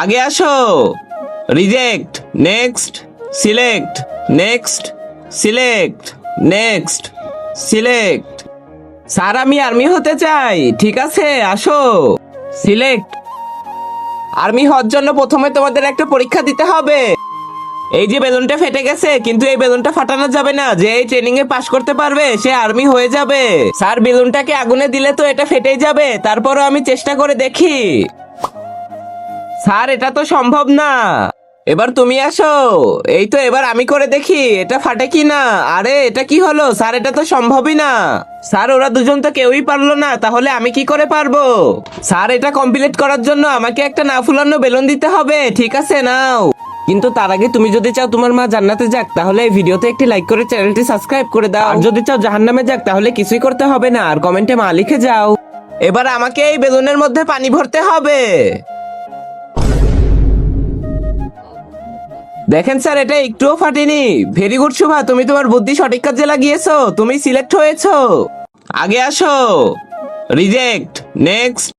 আগে আসো। Reject, next, select, next, select, next, select. Sir আমি আর্মি হতে চাই। ঠিক আছে, আসো। সিলেক্ট। আর্মি হওয়ার জন্য প্রথমে তোমাদের একটা পরীক্ষা দিতে হবে। এই যে বেলুনটা ফেটে গেছে, কিন্তু এই বেলুনটা ফাটানো যাবে না। যে এই ট্রেনিং এ পাশ করতে পারবে সে আর্মি হয়ে যাবে। স্যার বেলুনটাকে আগুনে দিলে তো এটা ফেটেই যাবে, তারপরও আমি চেষ্টা করে দেখি। স্যার এটা তো সম্ভব না। এবার তুমি আসো। এই তো, এবার আমি করে দেখি এটা ফাটে কি না। আরে এটা কি হলো স্যার, এটা তো সম্ভবই না। স্যার ওরা দুজন তো কেউই পারলো না, তাহলে আমি কি করে পারবো? স্যার এটা কমপ্লিট করার জন্য আমাকে একটা না ফুলানো বেলুন দিতে হবে। ঠিক আছে, নাও। কিন্তু তার আগে তুমি যদি চাও তোমার মা জান্নাতে যাক, তাহলে এই ভিডিওতে একটি লাইক করে চ্যানেলটি সাবস্ক্রাইব করে দাও। আর যদি চাও জাহান্নামে যাক, তাহলে কিছুই করতে হবে না, আর কমেন্টে মা লিখে যাও। এবার আমাকে এই বেলুনের মধ্যে পানি ভরতে হবে। দেখেন স্যার, এটা একটুও ফাটেনি। ভেরি গুড শুভা, তুমি তোমার বুদ্ধি সঠিক কাজে লাগিয়েছো, তুমি সিলেক্ট হয়েছো। আগে আসো। Reject, next,